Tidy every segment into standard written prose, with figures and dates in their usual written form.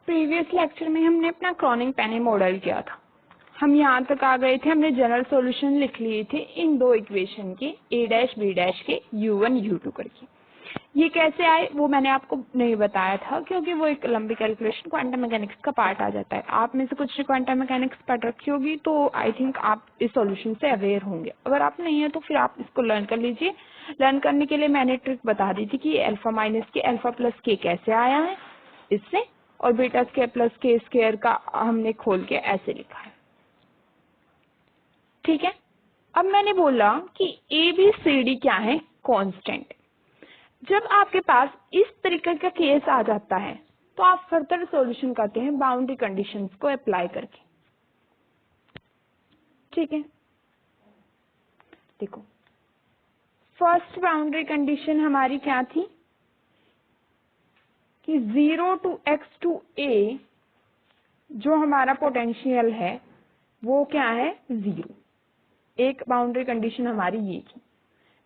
Previous lecture में हमने अपना क्रॉनिंग-पेनी मॉडल किया था। हम यहाँ तक आ गए थे, हमने जनरल सॉल्यूशन लिख लिए थे इन दो इक्वेशन के a डैश b डैश के u1 u2 करके। ये कैसे आए वो मैंने आपको नहीं बताया था, क्योंकि वो एक लंबी कैलकुलेशन क्वांटम मैकेनिक्स का पार्ट आ जाता है। आप में से कुछ ने क्वांटम मैकेनिक्स पढ़ रखी होगी, तो आई थिंक आप इस सॉल्यूशन से अवेयर होंगे। अगर आप नहीं है तो फिर आप इसको लर्न कर लीजिए। लर्न करने के लिए मैंने ट्रिक बता दी थी कि अल्फा माइनस के अल्फा प्लस के कैसे आया है इससे, और बीटा स्क्वायर प्लस के स्क्वायर का हमने खोल के ऐसे लिखा है। ठीक है, अब मैंने बोला कि ए बी सी डी क्या है, कांस्टेंट। जब आपके पास इस तरीके का केस आ जाता है तो आप फर्दर सॉल्यूशन करते हैं बाउंड्री कंडीशंस को अप्लाई करके। ठीक है, देखो फर्स्ट बाउंड्री कंडीशन हमारी क्या थी कि 0 टू x टू a जो हमारा पोटेंशियल है वो क्या है, 0। एक बाउंड्री कंडीशन हमारी ये थी।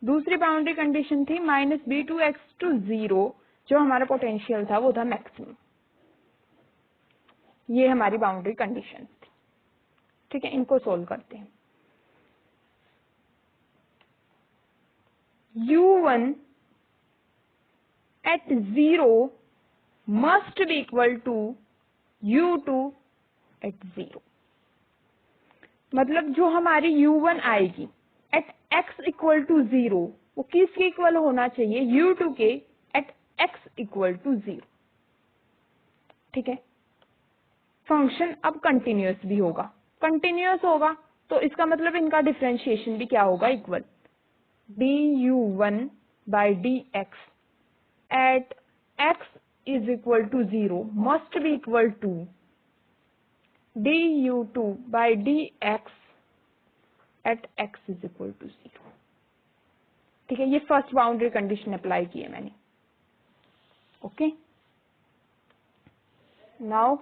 दूसरी बाउंड्री कंडीशन थी -b टू x टू 0 जो हमारा पोटेंशियल था वो था मैक्सिमम। ये हमारी बाउंड्री कंडीशन थी। ठीक है, इनको सोल्व करते हैं। u1 at 0 must be equal to u2 at 0। मतलब जो हमारी u1 आएगी at x इक्वल टू 0 वो किसके इक्वल होना चाहिए, u2 के at x इक्वल टू 0। ठीक है, फंक्शन अब कंटिन्यूअस भी होगा। कंटिन्यूअस होगा तो इसका मतलब इनका डिफरेंशिएशन भी क्या होगा, equal du1 by dx at x is equal to 0 must be equal to du2 by dx at x is equal to 0। ठीक है, ये फर्स्ट बाउंड्री कंडीशन अप्लाई की है मैंने। ओके, नाउ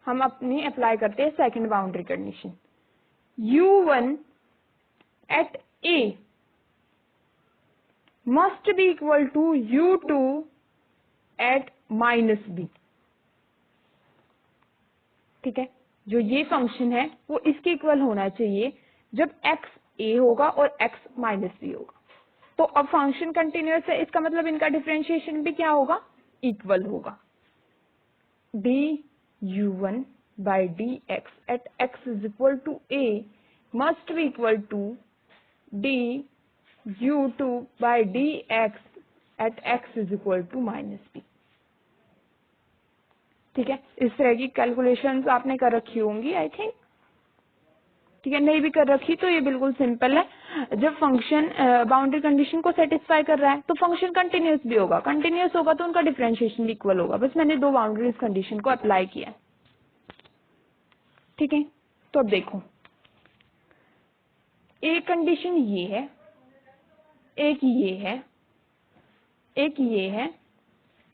हम अपनी अप्लाई करते हैं second boundary condition. u1 at a must be equal to u2 at minus b। ठीक है, जो ये फंक्शन है वो इसके इक्वल होना चाहिए जब x a होगा और x माइनस b होगा। तो अब फंक्शन कंटिन्यूअस है, इसका मतलब इनका डिफरेंशिएशन भी क्या होगा, इक्वल होगा। du1 by dx at x is equal to a must be equal to du2 by dx at x is equal to minus b। ठीक है, इस तरह की कैलकुलेशंस आपने कर रखी होंगी आई थिंक। ठीक है, नहीं भी कर रखी तो ये बिल्कुल सिंपल है। जब फंक्शन बाउंड्री कंडीशन को सेटिस्फाई कर रहा है तो फंक्शन कंटिन्यूअस भी होगा। कंटिन्यूअस होगा तो उनका डिफरेंशिएशन भी इक्वल होगा। बस मैंने दो बाउंड्रीज कंडीशन को अप्लाई किया। ठीक है, तो अब देखो एक कंडीशन ये है, एक ये है, एक ये है,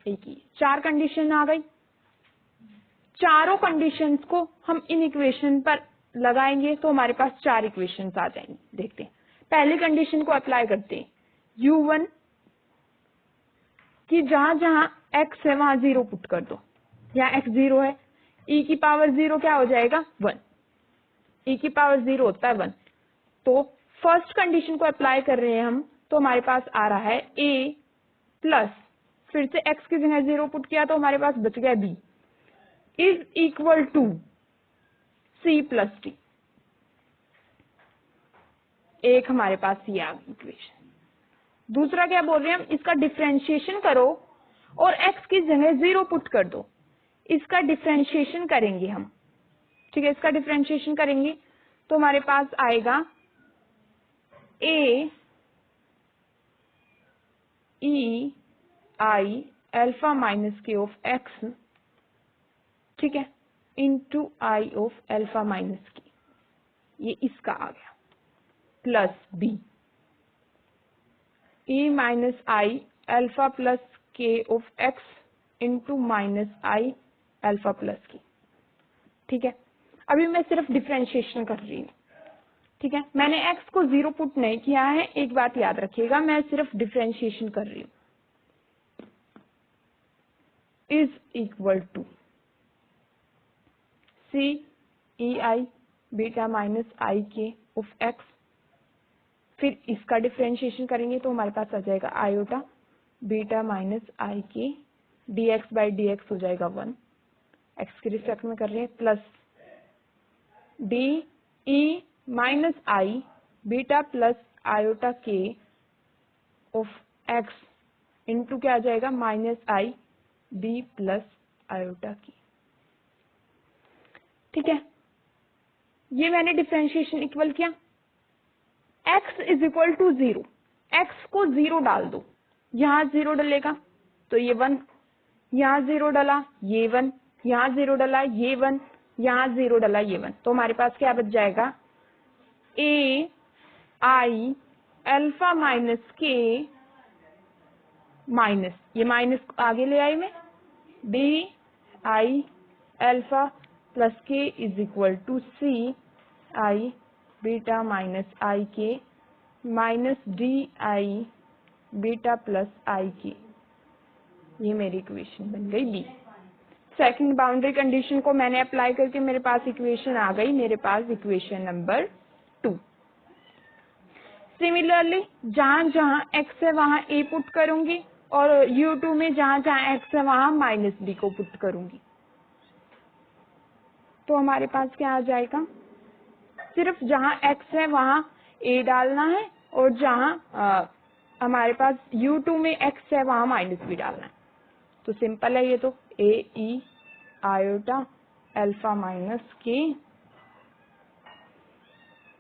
एक ये, चार कंडीशन आ गई। चारों कंडीशंस को हम इन इक्वेशन पर लगाएंगे तो हमारे पास चार इक्वेशंस आ जाएंगी। देखते हैं, पहली कंडीशन को अप्लाई करते हैं। u1 की जहां जहां x है वहां 0 पुट कर दो। यहाँ x 0 है, e की पावर 0 क्या हो जाएगा, 1। e की पावर 0 होता है 1। तो फर्स्ट कंडीशन को अप्लाई कर रहे हैं हम, तो हमारे पास आ रहा है a प्लस, फिर से x की जगह 0 पुट किया तो हमारे पास बच गया b is equal to c plus D. एक हमारे पास ये आ गई इक्वेशन। दूसरा क्या बोल रहे हैं हम, इसका डिफरेंशिएशन करो और x की जगह 0 पुट कर दो। इसका डिफरेंशिएशन करेंगे हम। ठीक है, इसका डिफरेंशिएशन करेंगे तो हमारे पास आएगा a e i alpha minus k of x, ठीक है, into I of alpha minus k, ये इसका आ गया, plus b e minus I alpha plus k of x into minus I alpha plus k। ठीक है, अभी मैं सिर्फ डिफरेंशिएशन कर रही हूँ। ठीक है, मैंने x को 0 पुट नहीं किया है, एक बात याद रखिएगा, मैं सिर्फ डिफरेंशिएशन कर रही हूँ। Is equal to C E I beta minus I K of x, फिर इसका डिफ्रेंशिएशन करेंगे तो हमारे पास आ जाएगा आयोटा बीटा माइनस आई के D x by D x हो जाएगा 1, एक्स के रिस्पेक्ट में कर रहे हैं, plus D E minus I beta plus iota के ऑफ एक्स इंटू क्या आ जाएगा minus I B plus iota की। ठीक है, ये मैंने डिफरेंशिएशन इक्वल किया, x is equal to 0, x को 0 डाल दो, यहाँ 0 डलेगा तो ये 1, यहाँ 0 डला ये 1, यहाँ 0 डला ये 1, यहाँ 0 डला ये 1, तो हमारे पास क्या बच जाएगा a i alpha minus K minus, ये माइनस आगे ले आई मैं, d i alpha plus K is equal to C I beta minus I K minus D I beta plus I K, ये मेरी इक्वेशन बन गई बी। सेकंड बाउंड्री कंडीशन को मैंने अप्लाई करके मेरे पास इक्वेशन आ गई, मेरे पास इक्वेशन नंबर 2। सिमिलरली जहां जहां x है वहां a पुट करूंगी और u2 में जहां जहां x है वहां माइनस b को पुट करूंगी, तो हमारे पास क्या आ जाएगा, सिर्फ जहां x है वहां a डालना है और जहां हमारे पास u2 में x है वहां माइनस b डालना है। तो सिंपल है ये, तो a e iota alpha minus K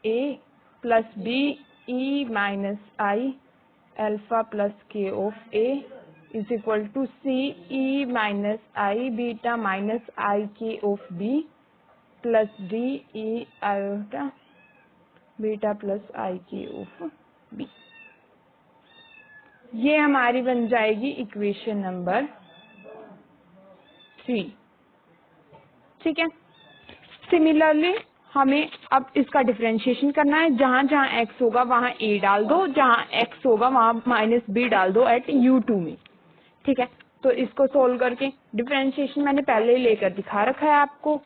a plus b e minus I alpha plus K of a is equal to c e minus I beta minus I K of b plus D E iota beta plus I K of B. ये हमारी बन जाएगी equation number 3। ठीक है, similarly हमें अब इसका differentiation करना है, जहां जहां x होगा वहां a डाल दो, जहां x होगा वहां माइनस b डाल दो एट u2 में। ठीक है, तो इसको सोल्व करके डिफरेंशिएशन मैंने पहले ही लेकर दिखा रखा है आपको।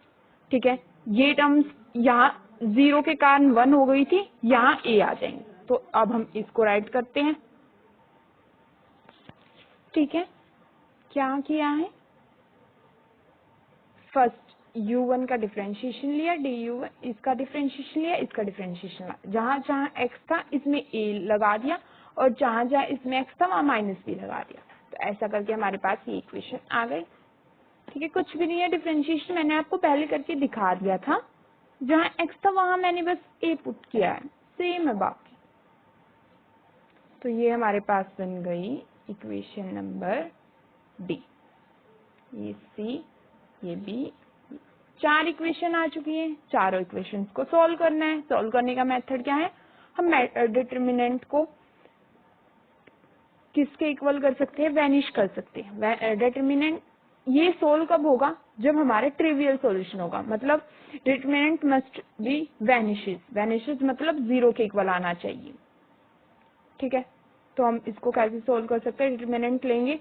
ठीक है, ये टर्म्स यहाँ 0 के कारण 1 हो गई थी, यहाँ a आ जाएंगे, तो अब हम इसको राइट करते हैं। ठीक है, क्या किया है, फर्स्ट u1 का डिफरेंशिएशन लिया, du1 इसका डिफरेंशिएशन लिया, इसका डिफरेंशिएशन लिया, जहां जहां x था इसमें a लगा दिया और जहां जहां इसमें x था वहां माइनस b लगा दिया, तो ऐसा करके हमारे पास ये इक्वेशन आ गई। ठीक है, कुछ भी नहीं है, डिफरेंशिएशन मैंने आपको पहले करके दिखा दिया था, जहां x था वहां मैंने बस a पुट किया है, सेम है बाकी। तो ये हमारे पास बन गई इक्वेशन नंबर डी, ये सी, ये बी, 4 इक्वेशन आ चुकी है। चारों इक्वेशंस को सॉल्व करना है। सॉल्व करने का मेथड क्या है, हम डिटर्मिनेंट को किसके इक्वल कर सकते हैं, वैनिश कर सकते हैं। डिटर्मिनेंट ये सोल्व कब होगा, जब हमारे ट्रिवियल सॉल्यूशन होगा, मतलब determinant must be vanishes, vanishes मतलब 0 के इक्वल आना चाहिए। ठीक है, तो हम इसको कैसे सोल्व कर सकते हैं, डिटर्मिनेंट लेंगे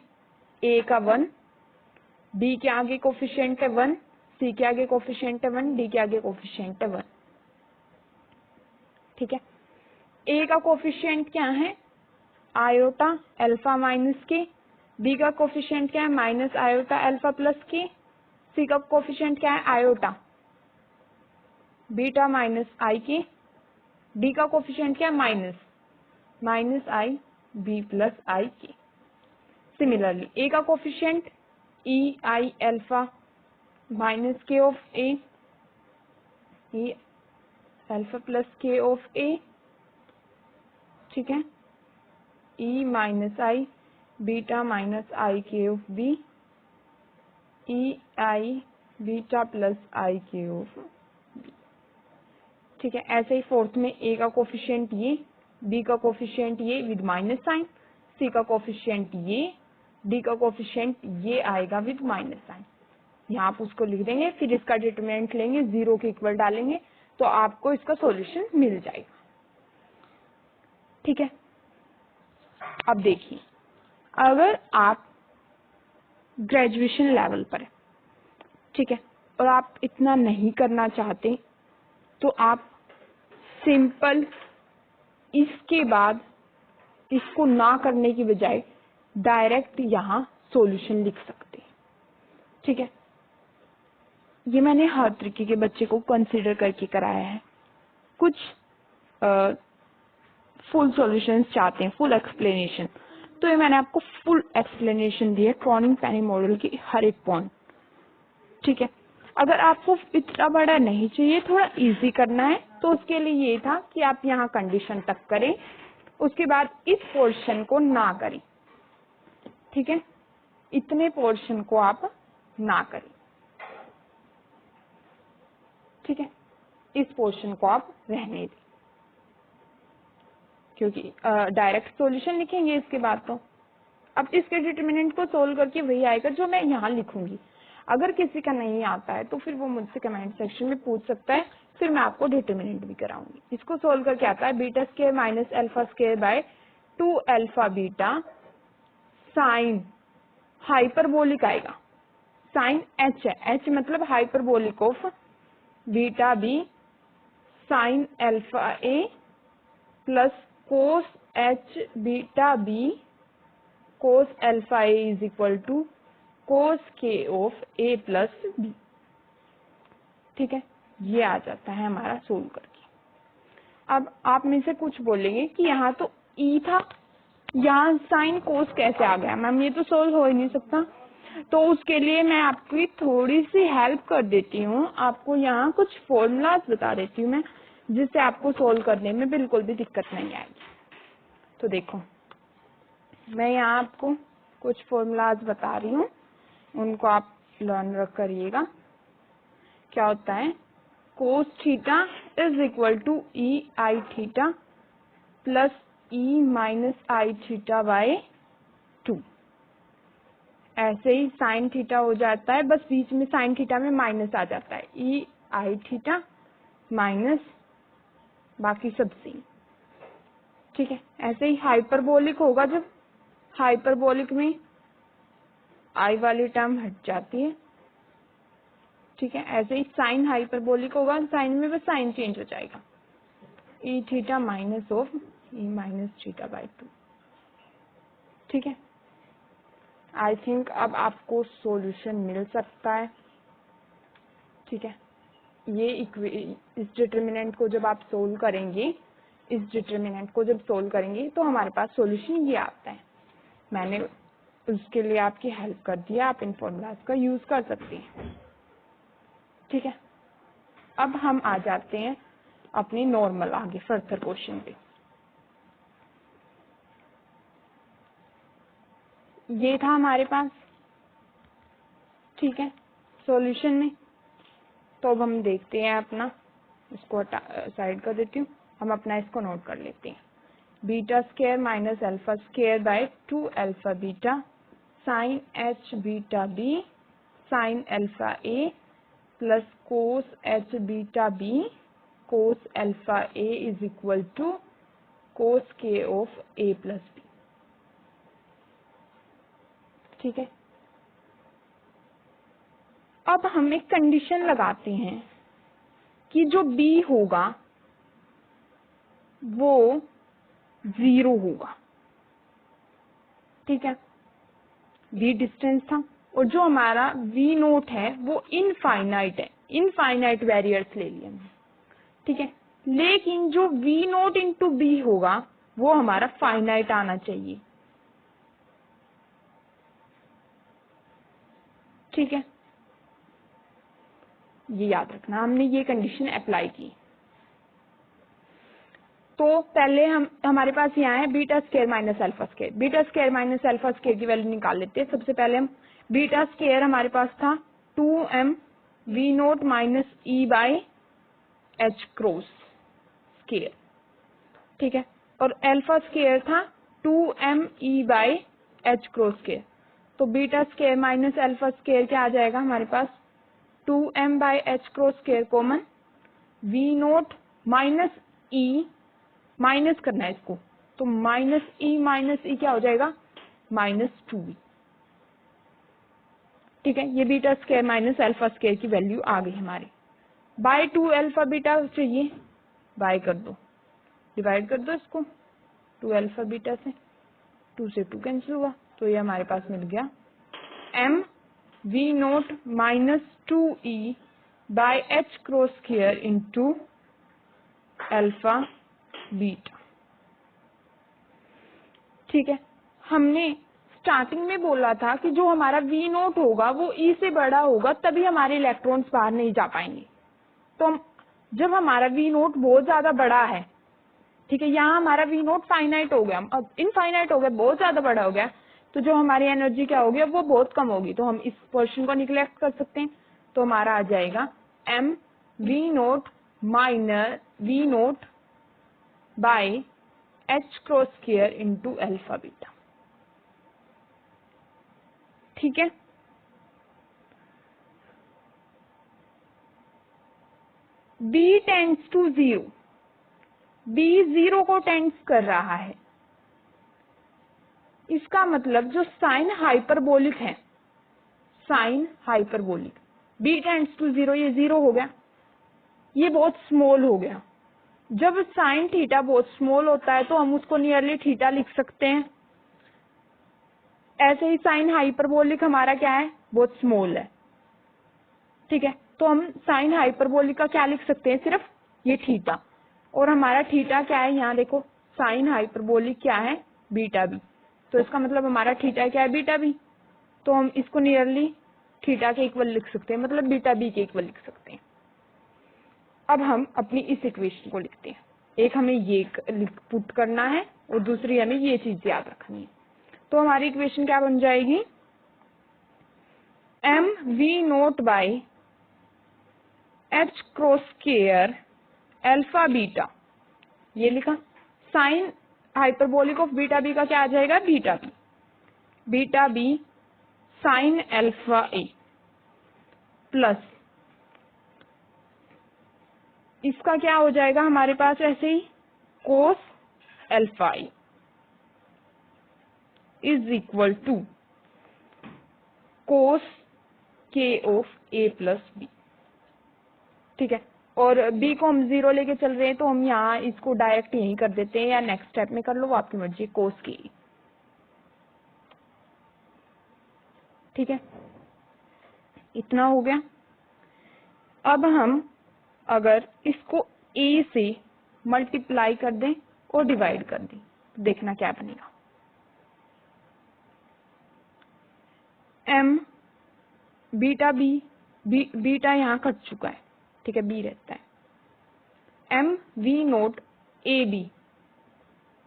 a का 1, b के आगे कोफिशिएंट है 1, c के आगे कोफिशिएंट है 1, d के आगे कोफिशिएंट है 1। ठीक है, a का कोफिशिएंट क्या है, आयोटा अल्फा माइनस के, b का कोफिशिएंट क्या है, माइनस आयोटा अल्फा प्लस के, c का कोफिशिएंट क्या है, आयोटा बीटा माइनस आई के, d का कोफिशिएंट क्या है, minus I b plus I K. Similarly a का coefficient e I alpha minus K of a, e alpha plus K of a। ठीक है, e minus I beta minus I K of b, e I beta plus I K of b। ठीक है, ऐसे ही fourth में a का coefficient ये, b का कोफिशिएंट ये विद माइनस साइन, c का कोफिशिएंट ये, d का कोफिशिएंट ये आएगा विद माइनस साइन। यहाँ आप उसको लिख देंगे, फिर इसका डिटरमिनेंट लेंगे, 0 के इक्वल डालेंगे, तो आपको इसका सॉल्यूशन मिल जाएगा। ठीक है, अब देखिए, अगर आप ग्रेजुएशन लेवल पर है, ठीक है, और आप इतना नहीं करना चाहते तो आप सिंपल इसके बाद इसको ना करने की बजाय डायरेक्ट यहाँ सॉल्यूशन लिख सकते हैं। ठीक है, ये मैंने हर तरीके के बच्चे को कंसीडर करके कराया है। कुछ फुल सॉल्यूशंस चाहते हैं, फुल एक्सप्लेनेशन, तो ये मैंने आपको फुल एक्सप्लेनेशन दी है क्रॉनिक-पेनी मॉडल की हर एक पॉइंट। ठीक है, अगर आपको इतना बड़ा नहीं चाहिए, थोड़ा इजी करना है, तो उसके लिए ये था कि आप यहाँ कंडीशन तक करें, उसके बाद इस पोर्शन को ना करें। ठीक है, इतने पोर्शन को आप ना करें। ठीक है, इस पोर्शन को आप रहने दें, क्योंकि डायरेक्ट सॉल्यूशन लिखेंगे इसके बाद। तो अब इसके डिटरमिनेंट को सोल्व करके वही आएगा जो मैं यहाँ लिखूंगी। अगर किसी का नहीं आता है तो फिर वो मुझसे कमेंट सेक्शन में पूछ सकता है, फिर मैं आपको डिटरमिनेंट भी कराऊंगी। इसको सोल्व करके आता है beta square minus alpha square by 2 alpha beta sine hyperbolic आएगा। साइन एच है, एच मतलब hyperbolic of beta B sine alpha A plus cos H beta B cos alpha A is equal to cos के of a plus B. ठीक है, ये आ जाता है हमारा सोल्व करके। अब आप में से कुछ बोलेंगे कि यहाँ तो ई था, यहाँ साइन कोस कैसे आ गया मैम, ये तो सोल्व हो ही नहीं सकता। तो उसके लिए मैं आपकी थोड़ी सी हेल्प कर देती हूँ, आपको यहाँ कुछ फॉर्मूलाज बता देती हूँ मैं, जिससे आपको सोल्व करने में बिल्कुल भी दिक्कत नहीं आएगी। तो देखो, मैं यहाँ आपको कुछ फॉर्मूलाज बता रही हूँ, उनको आप लर्न करिएगा। क्या होता है, cos theta is equal to E I theta plus E minus I theta by 2। ऐसे ही साइन थीटा हो जाता है, बस बीच में साइन थीटा में माइनस आ जाता है, ई आई थीटा माइनस बाकी सब सेम। ठीक है, ऐसे ही हाइपरबोलिक होगा, जब हाइपरबोलिक में आई वाली टर्म हट जाती है। ठीक है, ऐसे ही साइन हाइपरबोलिक होगा, साइन में बस साइन चेंज हो जाएगा, E theta minus of E minus theta by 2। ठीक है, आई थिंक अब आपको सॉल्यूशन मिल सकता है। ठीक है, ये इस डिटरमिनेंट को जब आप सोल्व करेंगे, इस डिटरमिनेंट को जब सोल्व करेंगे तो हमारे पास सॉल्यूशन ये आता है। मैंने उसके लिए आपकी हेल्प कर दिया, आप इन फॉर्मूलाज का यूज कर सकते हैं। ठीक है, अब हम आ जाते हैं अपनी नॉर्मल आगे फर्दर क्वेश्चन पे। ये था हमारे पास। ठीक है, सॉल्यूशन में तो अब हम देखते हैं अपना, इसको साइड कर देती हूँ, हम अपना इसको नोट कर लेते हैं। Beta square minus alpha square by 2 alpha beta sine H beta B sine alpha A plus cos H beta B cos alpha A is equal to cos के ऑफ ए प्लस बी। ठीक है, अब हम एक condition लगाते हैं कि जो b होगा वो 0 होगा। ठीक है, v डिस्टेंस था और जो हमारा v नोट है वो इनफाइनाइट है, इनफाइनाइट वेरिएबल्स ले लिया हमने। ठीक है, लेकिन जो v नोट इंटू b होगा वो हमारा फाइनाइट आना चाहिए। ठीक है, ये याद रखना, हमने ये कंडीशन अप्लाई की। तो पहले हमारे पास यहाँ है beta square minus alpha square. Beta square minus alpha square की वैल्यू निकाल लेते हैं। सबसे पहले हम बीटा स्क्वायर हमारे पास था 2m v note minus E by H cross square. ठीक है, और अल्फा स्क्वायर था 2m E by H cross square. तो beta square minus alpha square क्या आ जाएगा हमारे पास, 2m by H cross square common, v note minus E, minus करना है इसको, तो माइनस ई क्या हो जाएगा, -2v। ठीक है, ये beta square minus alpha square की वैल्यू आ गई हमारी। बाय 2 अल्फा बीटा चाहिए, बाय कर दो, डिवाइड कर दो इसको 2 अल्फा बीटा से, 2 से 2 कैंसिल हुआ, तो ये हमारे पास मिल गया m v note minus 2e by h cross square into alpha beta. ठीक है, हमने स्टार्टिंग में बोला था कि जो हमारा v नोट होगा वो e से बड़ा होगा, तभी हमारे इलेक्ट्रॉन्स बाहर नहीं जा पाएंगे। तो जब हमारा v नोट बहुत ज्यादा बड़ा है, ठीक है, यहाँ हमारा v नोट फाइनाइट हो गया, अब इनफाइनाइट हो गया, बहुत ज्यादा बड़ा हो गया, तो जो हमारी एनर्जी क्या होगी, अब वो बहुत कम होगी, तो हम इस पोर्शन को निगलेक्ट कर सकते हैं। तो हमारा आ जाएगा m v note minus v naught by h cross square into alpha beta. ठीक है, b टेंड्स टू 0, b 0 को टेंड्स कर रहा है, इसका मतलब जो साइन हाइपरबोलिक है, sine hyperbolic, b tends to 0, ये 0 हो गया, ये बहुत स्मॉल हो गया। जब साइन थीटा बहुत स्मॉल होता है तो हम उसको नियरली थीटा लिख सकते हैं। ऐसे ही साइन हाइपरबोलिक हमारा क्या है, बहुत स्मॉल है। ठीक है, तो हम साइन हाइपरबोलिक का क्या लिख सकते हैं, सिर्फ ये थीटा, और हमारा थीटा क्या है, यहाँ देखो साइन हाइपरबोलिक क्या है, बीटा बी, तो इसका मतलब हमारा थीटा क्या है, बीटा बी, तो हम इसको नियरली थीटा के इक्वल लिख सकते हैं, मतलब बीटा बी के इक्वल लिख सकते हैं। अब हम अपनी इस इक्वेशन को लिखते हैं, एक हमें ये पुट करना है और दूसरी हमें ये चीज याद रखनी है। तो हमारी इक्वेशन क्या बन जाएगी, m v naught by h cross square alpha beta, ये लिखा, sine hyperbolic of beta b का क्या आ जाएगा, beta b, beta B sine alpha ए प्लस इसका क्या हो जाएगा हमारे पास ऐसे ही, cos alpha A is equal to cos के ऑफ ए प्लस बी। ठीक है, और b को हम 0 लेके चल रहे हैं, तो हम यहाँ इसको डायरेक्ट यहीं कर देते हैं, या नेक्स्ट स्टेप में कर लो, वो आपकी मर्जी, कोस के। ठीक है, इतना हो गया। अब हम अगर इसको a से मल्टीप्लाई कर दें और डिवाइड कर दें, तो देखना क्या बनेगा, m बीटा बी, बीटा यहाँ कट चुका है, ठीक है, b रहता है, m v naught A B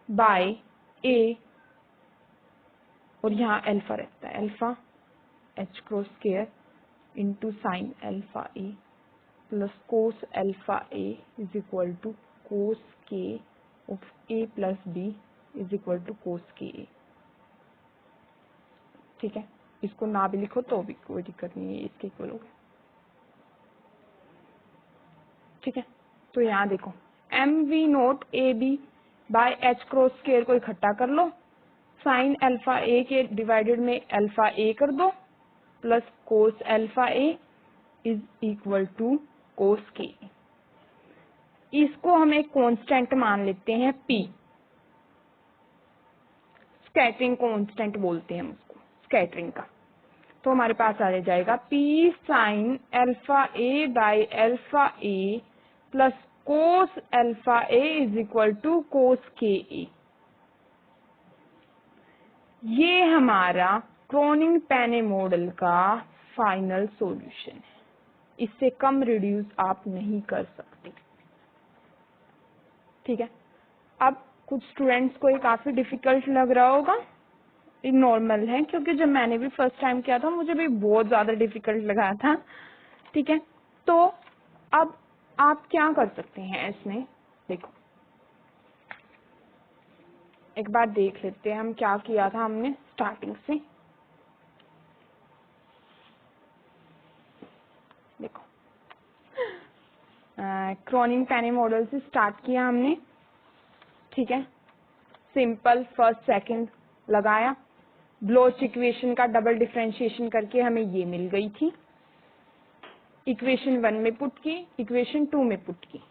by a, और यहाँ अल्फा रहता है, alpha h cross square into sine alpha A plus cos alpha A is equal to cos के of a plus b is equal to cos k a. ठीक है, इसको ना भी लिखो तो भी कोई दिक्कत नहीं है, इसके इक्वल हो गया। ठीक है, तो यहाँ देखो M V note A B by H cross square को इकट्ठा कर लो, साइन अल्फा ए के डिवाइडेड में अल्फा ए कर दो plus cos alpha A is equal to cos k. इसको हम एक कांस्टेंट मान लेते हैं p, स्कैटरिंग कांस्टेंट बोलते हैं हम उसको, स्कैटरिंग का। तो हमारे पास आ जाएगा p sine alpha a by alpha A plus cos alpha A is equal to cos k a. ये हमारा क्रोनिग-पेनी मॉडल का फाइनल सॉल्यूशन है, इससे कम रिड्यूस आप नहीं कर सकते। ठीक है, अब कुछ स्टूडेंट्स को ये काफी डिफिकल्ट लग रहा होगा, ये नॉर्मल है, क्योंकि जब मैंने भी फर्स्ट टाइम किया था मुझे भी बहुत ज्यादा डिफिकल्ट लगा था। ठीक है, तो अब आप क्या कर सकते हैं इसमें, देखो एक बार देख लेते हैं हम क्या किया था हमने स्टार्टिंग से। देखो क्रोनिग-पेनी मॉडल से स्टार्ट किया हमने। ठीक है, सिंपल फर्स्ट सेकंड लगाया, ब्लोच इक्वेशन का डबल डिफरेंशिएशन करके हमें ये मिल गई थी। इक्वेशन 1 में पुट की, इक्वेशन 2 में पुट की,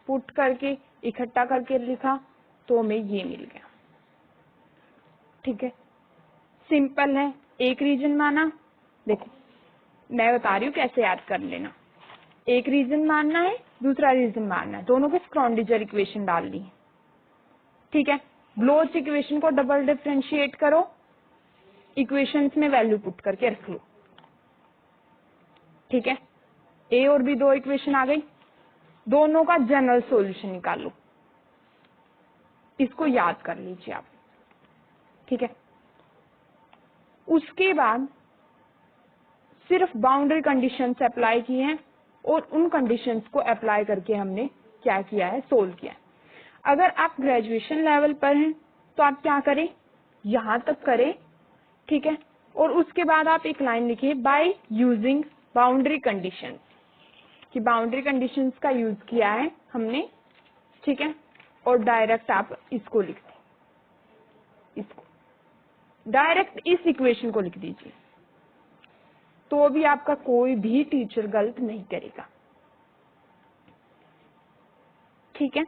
पुट करके इकट्ठा करके लिखा तो हमें ये मिल गया। ठीक है, सिंपल है। एक रीजन माना, देखो मैं बता रही हूँ कैसे याद कर लेना। एक रीजन मानना है, दूसरा रीजन मानना है, दोनों के स्क्रॉन्डिजर इक्वेशन डालनी है। ठीक है, ब्लोच इक्वेशन को डबल डिफरेंशिएट करो, इक्वेशंस में वैल्यू पुट करके रख लो। ठीक है, ए और बी दो इक्वेशन आ गई, दोनों का जनरल सॉल्यूशन निकालो, इसको याद कर लीजिए आप। ठीक है, उसके बाद सिर्फ बाउंड्री कंडीशंस अप्लाई की हैं और उन कंडीशंस को अप्लाई करके हमने क्या किया है, सोल्व किया है। अगर आप ग्रेजुएशन लेवल पर हैं तो आप क्या करें, यहां तक करें। ठीक है, और उसके बाद आप एक लाइन लिखिए, बाय यूजिंग बाउंड्री कंडीशंस, कि बाउंड्री कंडीशंस का यूज किया है हमने। ठीक है, और डायरेक्ट आप इसको लिख दें, इसको डायरेक्ट इस इक्वेशन को लिख दीजिए, तो भी आपका कोई भी टीचर गलत नहीं करेगा। ठीक है,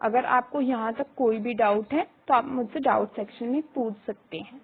अगर आपको यहाँ तक कोई भी डाउट है तो आप मुझसे डाउट सेक्शन में पूछ सकते हैं।